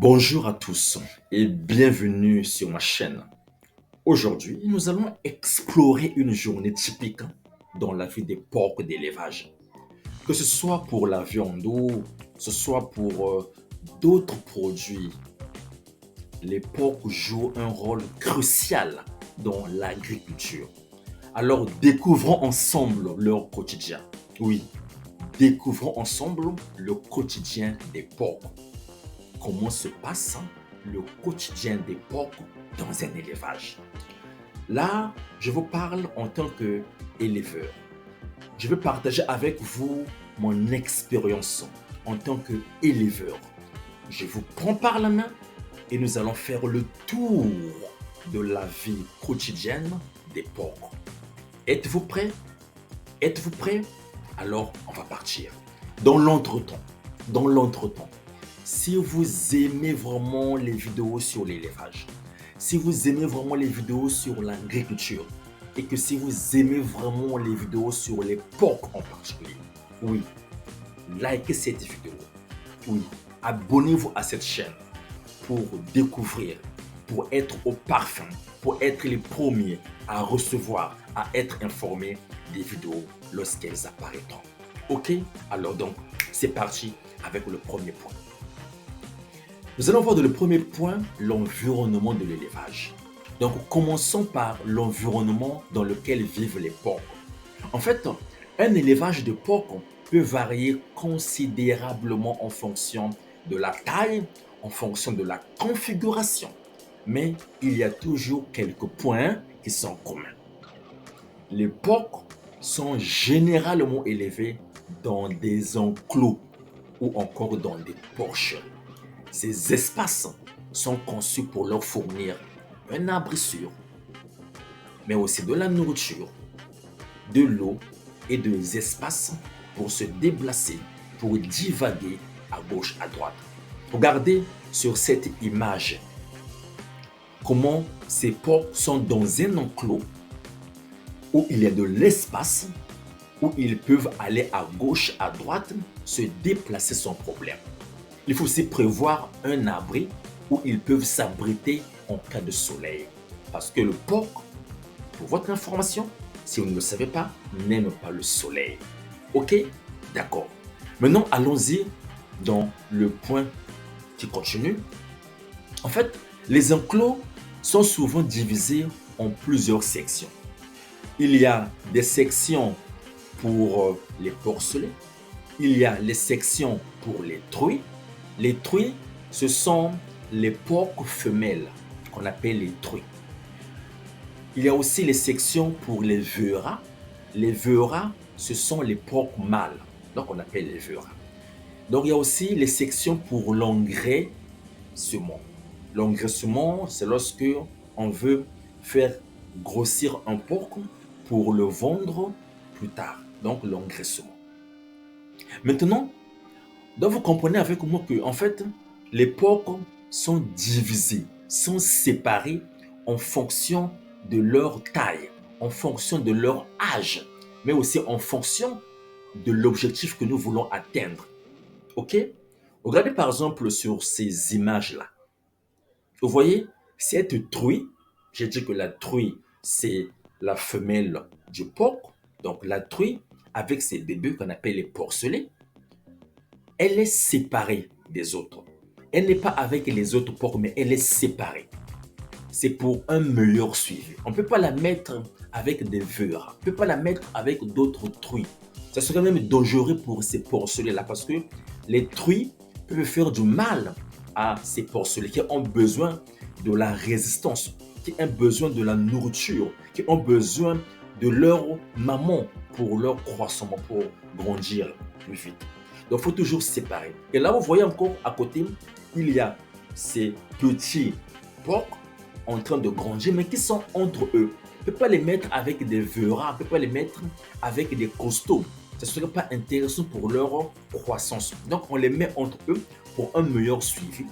Bonjour à tous et bienvenue sur ma chaîne. Aujourd'hui, nous allons explorer une journée typique dans la vie des porcs d'élevage. Que ce soit pour la viande ou que ce soit pour d'autres produits, les porcs jouent un rôle crucial dans l'agriculture. Alors découvrons ensemble leur quotidien. Oui, découvrons ensemble le quotidien des porcs. Comment se passe le quotidien des porcs dans un élevage. Là, je vous parle en tant qu'éleveur. Je vais partager avec vous mon expérience en tant qu'éleveur. Je vous prends par la main et nous allons faire le tour de la vie quotidienne des porcs. Êtes-vous prêts? Êtes-vous prêts? Alors, on va partir. Dans l'entretemps, si vous aimez vraiment les vidéos sur l'élevage, si vous aimez vraiment les vidéos sur l'agriculture et que si vous aimez vraiment les vidéos sur les porcs en particulier, oui, likez cette vidéo. Oui, abonnez-vous à cette chaîne pour découvrir, pour être au parfum, pour être les premiers à recevoir, à être informés des vidéos lorsqu'elles apparaîtront. Ok? Alors donc, c'est parti avec le premier point. Nous allons voir dans le premier point l'environnement de l'élevage. Donc, commençons par l'environnement dans lequel vivent les porcs. En fait, un élevage de porcs peut varier considérablement en fonction de la taille, en fonction de la configuration. Mais il y a toujours quelques points qui sont communs. Les porcs sont généralement élevés dans des enclos ou encore dans des porcheries. Ces espaces sont conçus pour leur fournir un abri sûr, mais aussi de la nourriture, de l'eau et des espaces pour se déplacer, pour divaguer à gauche, à droite. Regardez sur cette image comment ces porcs sont dans un enclos où il y a de l'espace, où ils peuvent aller à gauche, à droite, se déplacer sans problème. Il faut aussi prévoir un abri où ils peuvent s'abriter en cas de soleil. Parce que le porc, pour votre information, si vous ne le savez pas, n'aime pas le soleil. Ok? D'accord. Maintenant, allons-y dans le point qui continue. En fait, les enclos sont souvent divisés en plusieurs sections. Il y a des sections pour les porcelets, il y a les sections pour les truies. Les truies, ce sont les porcs femelles qu'on appelle les truies. Il y a aussi les sections pour les veurats. Les veurats, ce sont les porcs mâles, donc on appelle les veurats. Donc il y a aussi les sections pour l'engraissement. L'engraissement, c'est lorsque on veut faire grossir un porc pour le vendre plus tard. Donc l'engraissement. Maintenant, donc vous comprenez avec moi que en fait, les porcs sont divisés, sont séparés en fonction de leur taille, en fonction de leur âge, mais aussi en fonction de l'objectif que nous voulons atteindre. Ok? Regardez par exemple sur ces images-là. Vous voyez, cette truie, j'ai dit que la truie, c'est la femelle du porc. Donc la truie, avec ses bébés qu'on appelle les porcelets, elle est séparée des autres. Elle n'est pas avec les autres porcs, mais elle est séparée. C'est pour un meilleur suivi. On ne peut pas la mettre avec des veurats. On ne peut pas la mettre avec d'autres truies. Ça serait même dangereux pour ces porcelets-là parce que les truies peuvent faire du mal à ces porcelets qui ont besoin de la résistance, qui ont besoin de la nourriture, qui ont besoin de leur maman pour leur croissance, pour grandir plus vite. Donc, il faut toujours séparer. Et là, vous voyez encore à côté, il y a ces petits porcs en train de grandir, mais qui sont entre eux. On ne peut pas les mettre avec des veurats, on ne peut pas les mettre avec des costauds. Ce ne serait pas intéressant pour leur croissance. Donc, on les met entre eux pour un meilleur suivi,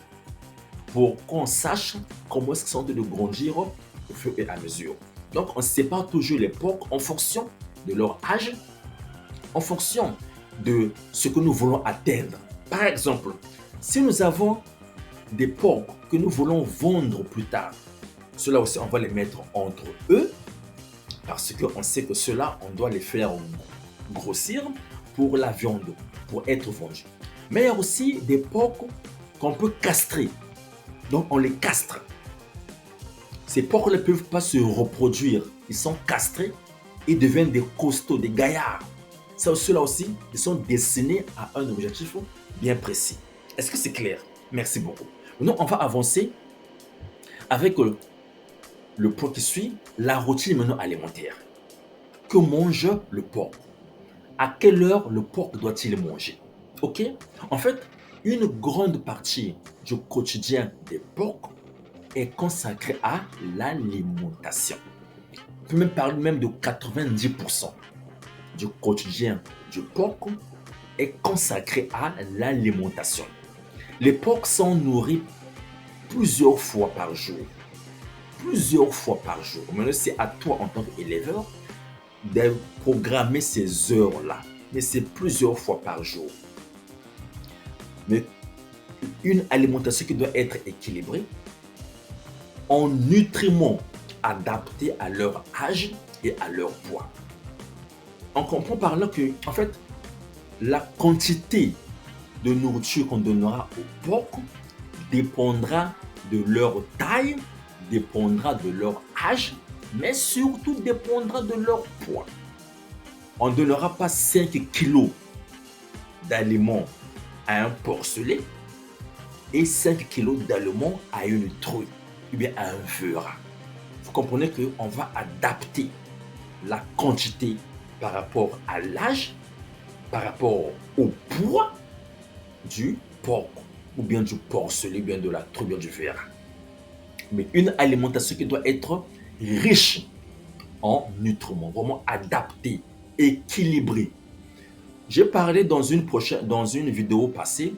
pour qu'on sache comment est-ce qu'ils sont en train de grandir au fur et à mesure. Donc, on sépare toujours les porcs en fonction de leur âge, en fonction de ce que nous voulons atteindre. Par exemple, si nous avons des porcs que nous voulons vendre plus tard, ceux-là aussi, on va les mettre entre eux parce qu'on sait que ceux-là, on doit les faire grossir pour la viande, pour être vendu. Mais il y a aussi des porcs qu'on peut castrer. Donc, on les castre. Ces porcs ne peuvent pas se reproduire. Ils sont castrés et deviennent des costauds, des gaillards. Ceux-là aussi, ils sont destinés à un objectif bien précis. Est-ce que c'est clair? Merci beaucoup. Maintenant, on va avancer avec le point qui suit, la routine maintenant alimentaire. Que mange le porc? À quelle heure le porc doit-il manger? Ok? En fait, une grande partie du quotidien des porcs est consacrée à l'alimentation. On peut même parler même de 90% du quotidien du porc est consacré à l'alimentation. Les porcs sont nourris plusieurs fois par jour. Plusieurs fois par jour. Maintenant, c'est à toi en tant qu'éleveur de programmer ces heures-là. Mais c'est plusieurs fois par jour. Mais une alimentation qui doit être équilibrée en nutriments adaptés à leur âge et à leur poids. On comprend par là que, en fait, la quantité de nourriture qu'on donnera aux porcs dépendra de leur taille, dépendra de leur âge, mais surtout dépendra de leur poids. On ne donnera pas 5 kilos d'aliments à un porcelet et 5 kilos d'aliments à une truie ou bien à un veura. Vous comprenez qu'on va adapter la quantité par rapport à l'âge, par rapport au poids du porc ou bien du porcelet, ou bien de la truie, ou bien du veura. Mais une alimentation qui doit être riche en nutriments, vraiment adaptée, équilibrée. J'ai parlé dans une vidéo passée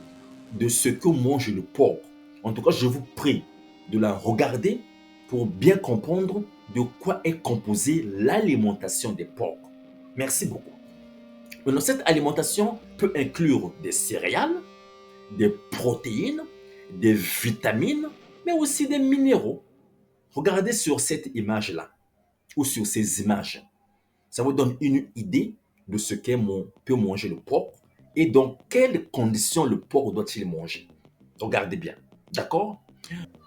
de ce que mange le porc. En tout cas, je vous prie de la regarder pour bien comprendre de quoi est composée l'alimentation des porcs. Merci beaucoup. Maintenant, cette alimentation peut inclure des céréales, des protéines, des vitamines, mais aussi des minéraux. Regardez sur cette image-là ou sur ces images. Ça vous donne une idée de ce peut manger le porc et dans quelles conditions le porc doit-il manger. Regardez bien. D'accord?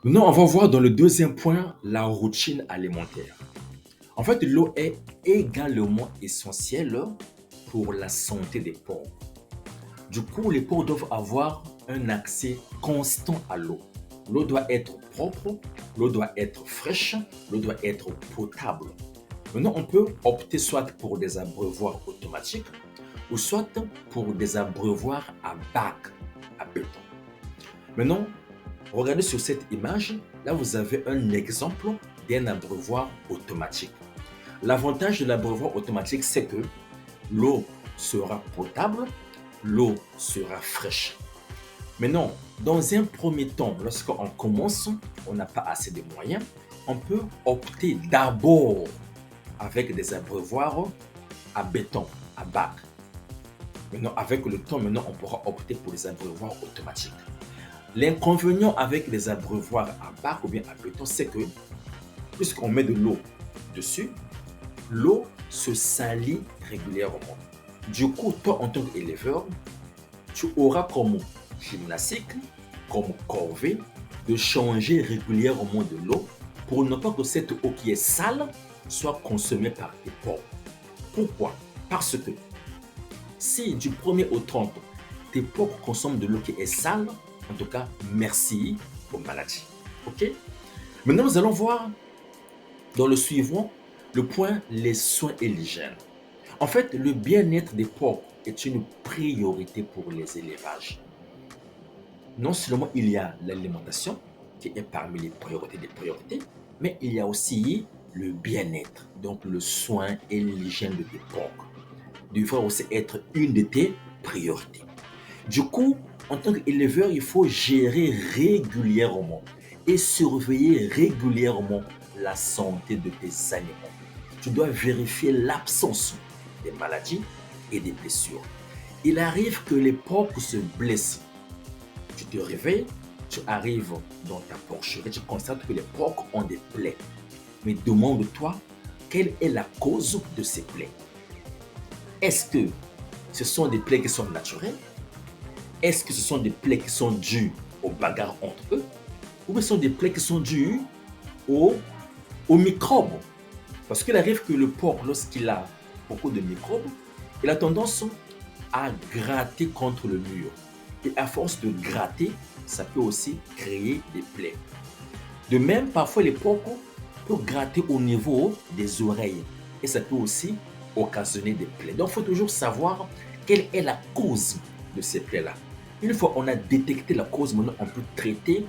Maintenant, on va voir dans le deuxième point la routine alimentaire. En fait, l'eau est également essentielle pour la santé des porcs. Du coup, les porcs doivent avoir un accès constant à l'eau. L'eau doit être propre, l'eau doit être fraîche, l'eau doit être potable. Maintenant, on peut opter soit pour des abreuvoirs automatiques ou soit pour des abreuvoirs à bac, à béton. Maintenant, regardez sur cette image, là vous avez un exemple d'un abreuvoir automatique. L'avantage de l'abreuvoir automatique, c'est que l'eau sera potable, l'eau sera fraîche. Maintenant, dans un premier temps, lorsqu'on commence, on n'a pas assez de moyens, on peut opter d'abord avec des abreuvoirs à béton, à bac. Maintenant, avec le temps, on pourra opter pour les abreuvoirs automatiques. L'inconvénient avec les abreuvoirs à bac ou bien à béton, c'est que puisqu'on met de l'eau dessus, l'eau se salit régulièrement. Du coup, toi, en tant qu'éleveur, tu auras comme gymnastique, comme corvée, de changer régulièrement de l'eau pour ne pas que cette eau qui est sale soit consommée par tes porcs. Pourquoi? Parce que si du 1er au 30, tes porcs consomment de l'eau qui est sale, en tout cas, merci aux maladies. Ok? Maintenant, nous allons voir dans le suivant le point les soins et l'hygiène. En fait, le bien-être des porcs est une priorité pour les élevages. Non seulement il y a l'alimentation qui est parmi les priorités des priorités, mais il y a aussi le bien-être, donc le soin et l'hygiène de tes porcs devrait aussi être une de tes priorités. Du coup, en tant qu'éleveur, il faut gérer régulièrement et surveiller régulièrement la santé de tes animaux. Tu dois vérifier l'absence des maladies et des blessures. Il arrive que les porcs se blessent. Tu te réveilles, tu arrives dans ta porcherie, tu constates que les porcs ont des plaies. Mais demande-toi, quelle est la cause de ces plaies? Est-ce que ce sont des plaies qui sont naturelles? Est-ce que ce sont des plaies qui sont dues aux bagarres entre eux? Ou bien ce sont des plaies qui sont dues aux, aux microbes? Parce qu'il arrive que le porc, lorsqu'il a beaucoup de microbes, il a tendance à gratter contre le mur. Et à force de gratter, ça peut aussi créer des plaies. De même, parfois les porcs peuvent gratter au niveau des oreilles. Et ça peut aussi occasionner des plaies. Donc il faut toujours savoir quelle est la cause de ces plaies-là. Une fois on a détecté la cause, maintenant on peut traiter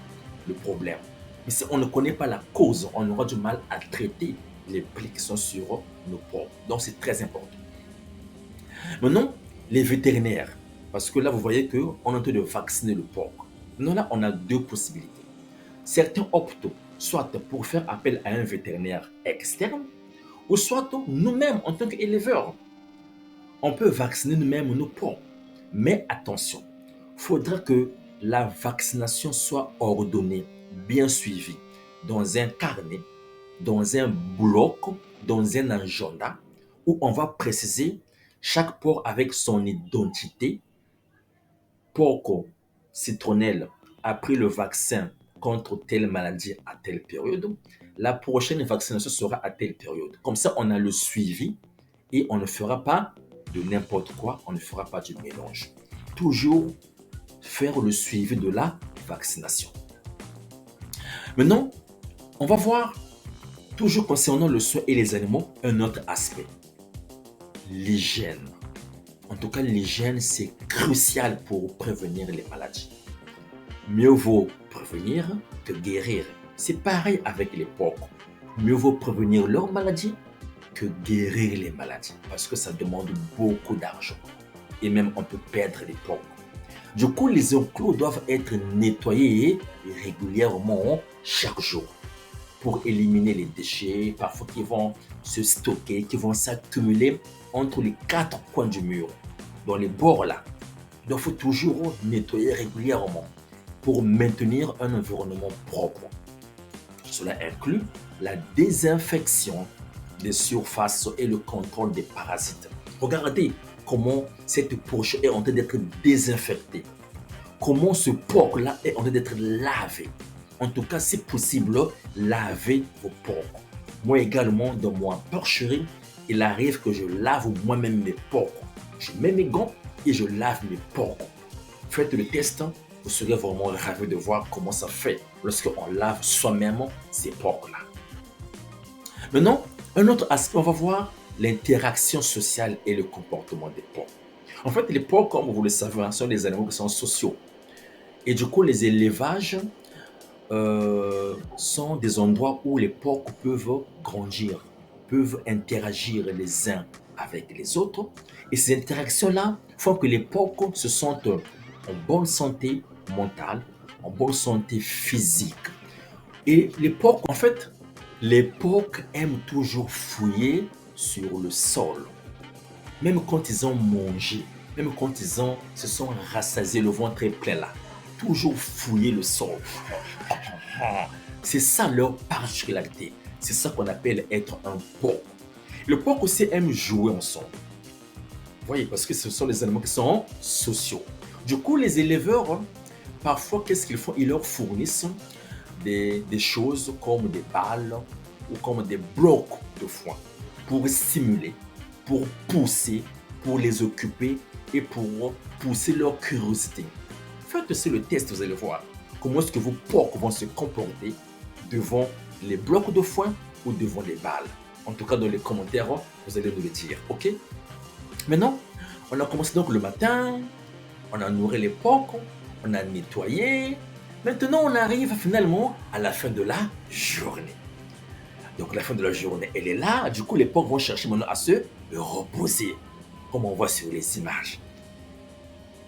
le problème. Mais si on ne connaît pas la cause, on aura du mal à traiter les plaies qui sont sur nos porcs. Donc c'est très important. Maintenant, les vétérinaires, parce que là vous voyez qu'on est en train de vacciner le porc. Maintenant là, on a deux possibilités. Certains optent soit pour faire appel à un vétérinaire externe, ou soit nous-mêmes en tant qu'éleveurs. On peut vacciner nous-mêmes nos porcs. Mais attention, il faudra que la vaccination soit ordonnée, bien suivie, dans un carnet, dans un bloc, dans un agenda, où on va préciser chaque porc avec son identité. Porc citronnelle a pris le vaccin contre telle maladie à telle période. La prochaine vaccination sera à telle période. Comme ça, on a le suivi et on ne fera pas de n'importe quoi, on ne fera pas du mélange. Toujours faire le suivi de la vaccination. Maintenant, on va voir, toujours concernant le soin et les animaux, un autre aspect. L'hygiène. En tout cas, l'hygiène, c'est crucial pour prévenir les maladies. Mieux vaut prévenir que guérir. C'est pareil avec les porcs. Mieux vaut prévenir leurs maladies que guérir les maladies. Parce que ça demande beaucoup d'argent. Et même on peut perdre les porcs. Du coup, les enclos doivent être nettoyés régulièrement chaque jour pour éliminer les déchets, parfois qui vont se stocker, qui vont s'accumuler entre les quatre coins du mur, dans les bords là. Donc, il faut toujours nettoyer régulièrement pour maintenir un environnement propre. Cela inclut la désinfection des surfaces et le contrôle des parasites. Regardez comment cette poche est en train d'être désinfectée. Comment ce porc-là est en train d'être lavé. En tout cas, si possible, lavez vos porcs. Moi également, dans ma porcherie, il arrive que je lave moi-même mes porcs. Je mets mes gants et je lave mes porcs. Faites le test, vous serez vraiment ravis de voir comment ça fait lorsqu'on lave soi-même ces porcs-là. Maintenant, un autre aspect, on va voir l'interaction sociale et le comportement des porcs. En fait, les porcs, comme vous le savez, sont des animaux qui sont sociaux. Et du coup, les élevages sont des endroits où les porcs peuvent grandir, peuvent interagir les uns avec les autres. Et ces interactions-là font que les porcs se sentent en bonne santé mentale, en bonne santé physique. Et les porcs, en fait, les porcs aiment toujours fouiller sur le sol. Même quand ils ont mangé, même quand se sont rassasiés, le ventre est plein là. Toujours fouiller le sol. C'est ça leur particularité. C'est ça qu'on appelle être un porc. Le porc aussi aime jouer ensemble. Vous voyez, parce que ce sont les animaux qui sont sociaux. Du coup, les éleveurs, parfois, qu'est-ce qu'ils font? Ils leur fournissent des choses comme des balles ou comme des blocs de foin pour stimuler, pour pousser, pour les occuper et pour pousser leur curiosité. Faites aussi le test, vous allez voir comment est-ce que vos porcs vont se comporter devant les blocs de foin ou devant les balles. En tout cas, dans les commentaires, vous allez nous le dire, ok? Maintenant, on a commencé donc le matin, on a nourri les porcs, on a nettoyé. Maintenant, on arrive finalement à la fin de la journée. Donc, la fin de la journée, elle est là. Du coup, les porcs vont chercher maintenant à se reposer, comme on voit sur les images.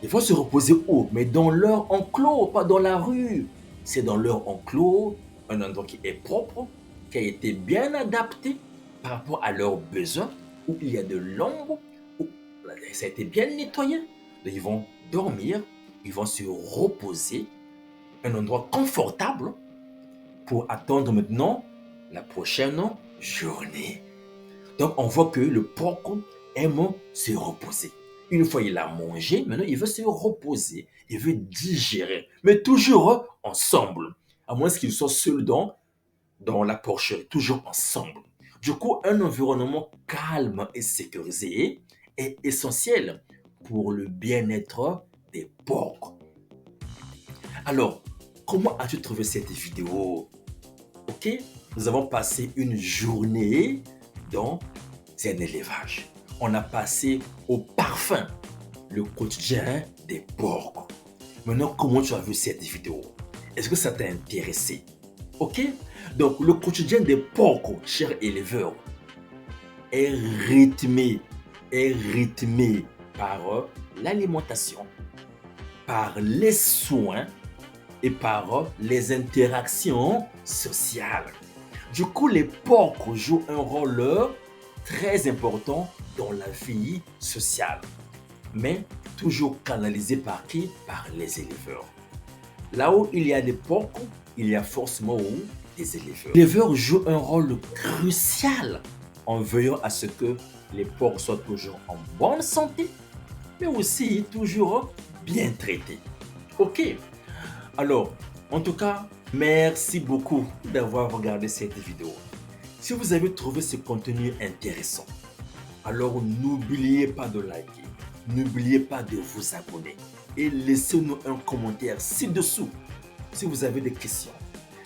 Ils vont se reposer où? Mais dans leur enclos, pas dans la rue. C'est dans leur enclos, un endroit qui est propre, qui a été bien adapté par rapport à leurs besoins, où il y a de l'ombre, où ça a été bien nettoyé. Donc, ils vont dormir, ils vont se reposer un endroit confortable pour attendre maintenant la prochaine journée. Donc, on voit que le porc aime se reposer. Une fois il a mangé, maintenant il veut se reposer, il veut digérer, mais toujours ensemble, à moins qu'il soit seul dans la porcherie, toujours ensemble. Du coup, un environnement calme et sécurisé est essentiel pour le bien-être des porcs. Alors, comment as-tu trouvé cette vidéo? Ok, nous avons passé une journée dans un élevage. On a passé au parfum le quotidien des porcs. Maintenant, comment tu as vu cette vidéo? Est-ce que ça t'a intéressé? Ok? Donc, le quotidien des porcs, chers éleveurs, est rythmé par l'alimentation, par les soins et par les interactions sociales. Du coup, les porcs jouent un rôle très important dans la vie sociale, mais toujours canalisé par qui? Par les éleveurs. Là où il y a des porcs, il y a forcément des éleveurs. Les éleveurs jouent un rôle crucial en veillant à ce que les porcs soient toujours en bonne santé, mais aussi toujours bien traités. Ok, alors, en tout cas, merci beaucoup d'avoir regardé cette vidéo. Si vous avez trouvé ce contenu intéressant, alors n'oubliez pas de liker, n'oubliez pas de vous abonner et laissez-nous un commentaire ci-dessous si vous avez des questions,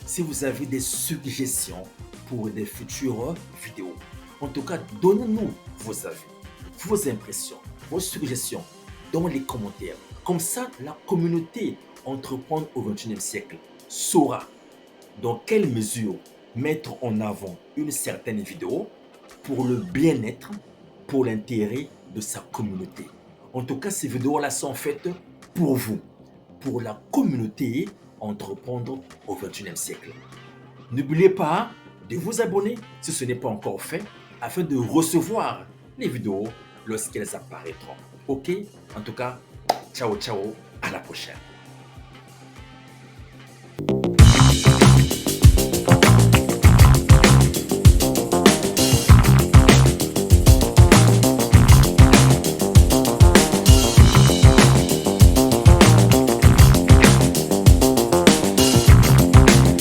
si vous avez des suggestions pour des futures vidéos. En tout cas, donnez-nous vos avis, vos impressions, vos suggestions dans les commentaires. Comme ça, la communauté Entreprendre au XXIe siècle saura dans quelle mesure mettre en avant une certaine vidéo pour le bien-être, pour l'intérêt de sa communauté. En tout cas, ces vidéos-là sont faites pour vous, pour la communauté Entreprendre au XXIe siècle. N'oubliez pas de vous abonner si ce n'est pas encore fait, afin de recevoir les vidéos lorsqu'elles apparaîtront. Ok? En tout cas, ciao, ciao, à la prochaine.